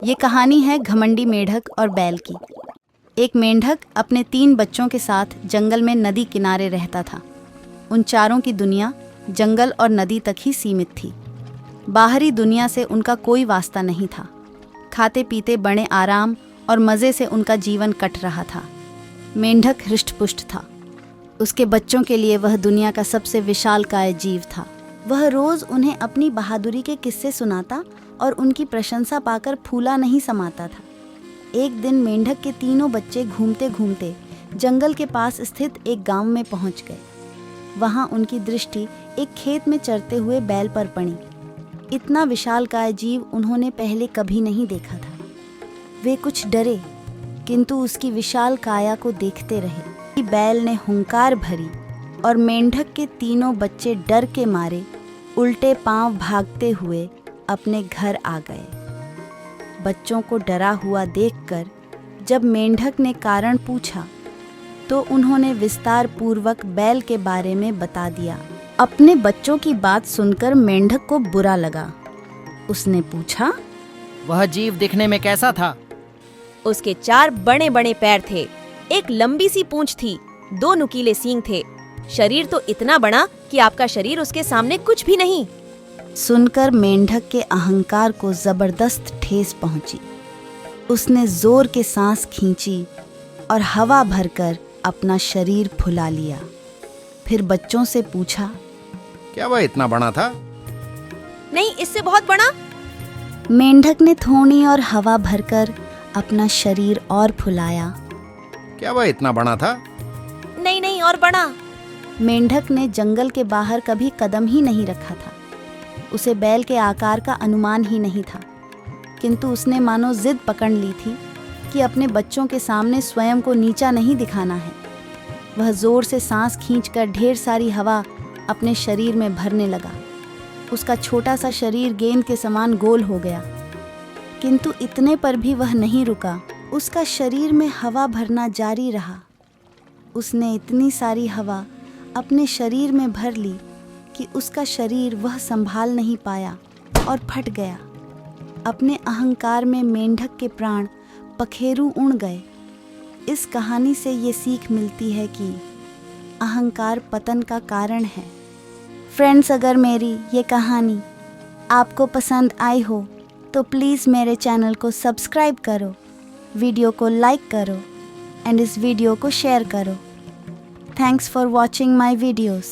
ये कहानी है घमंडी मेंढक और बैल की। एक मेंढक अपने 3 बच्चों के साथ जंगल में नदी किनारे रहता था। उन चारों की दुनिया जंगल और नदी तक ही सीमित थी। बाहरी दुनिया से उनका कोई वास्ता नहीं था। खाते पीते बड़े आराम और मज़े से उनका जीवन कट रहा था। मेंढक हृष्टपुष्ट था। उसके बच्चों के लिए वह दुनिया का सबसे विशालकाय जीव था। वह रोज़ उन्हें अपनी बहादुरी के किस्से सुनाता और उनकी प्रशंसा पाकर फूला नहीं समाता था। एक दिन मेंढक के तीनों बच्चे घूमते घूमते जंगल के पास स्थित एक गांव में पहुंच गए। वहां उनकी दृष्टि एक खेत में चरते हुए बैल पर पड़ी। इतना विशालकाय जीव उन्होंने पहले कभी नहीं देखा था। वे कुछ डरे, किंतु उसकी विशाल काया को देखते रहे। बैल ने हुंकार भरी और मेंढक के तीनों बच्चे डर के मारे उल्टे पांव भागते हुए अपने घर आ गए। बच्चों को डरा हुआ देखकर जब मेंढक ने कारण पूछा तो उन्होंने विस्तार पूर्वक बैल के बारे में बता दिया। अपने बच्चों की बात सुनकर मेंढक को बुरा लगा। उसने पूछा, वह जीव दिखने में कैसा था? उसके 4 बड़े बड़े पैर थे, एक लंबी सी पूंछ थी, 2 नुकीले सींग थे। शरीर तो इतना बड़ा कि आपका शरीर उसके सामने कुछ भी नहीं। सुनकर मेंढक के अहंकार को जबरदस्त ठेस पहुंची। उसने जोर के सांस खींची और हवा भरकर अपना शरीर फुला लिया। फिर बच्चों से पूछा, क्या वह इतना बड़ा था? नहीं, इससे बहुत बड़ा। मेंढक ने थोड़ी और हवा भरकर अपना शरीर और फुलाया। क्या वह इतना बड़ा था? नहीं नहीं, और बड़ा। मेंढक ने जंगल के बाहर कभी कदम ही नहीं रखा था। उसे बैल के आकार का अनुमान ही नहीं था, किंतु उसने मानो जिद पकड़ ली थी कि अपने बच्चों के सामने स्वयं को नीचा नहीं दिखाना है। वह जोर से सांस खींचकर ढेर सारी हवा अपने शरीर में भरने लगा। उसका छोटा सा शरीर गेंद के समान गोल हो गया, किंतु इतने पर भी वह नहीं रुका। उसका शरीर में हवा भरना जारी रहा। उसने इतनी सारी हवा अपने शरीर में भर ली कि उसका शरीर वह संभाल नहीं पाया और फट गया। अपने अहंकार में मेंढक के प्राण पखेरु उड़ गए। इस कहानी से ये सीख मिलती है कि अहंकार पतन का कारण है। फ्रेंड्स, अगर मेरी ये कहानी आपको पसंद आई हो तो प्लीज़ मेरे चैनल को सब्सक्राइब करो, वीडियो को लाइक करो एंड इस वीडियो को शेयर करो। Thanks for watching my videos.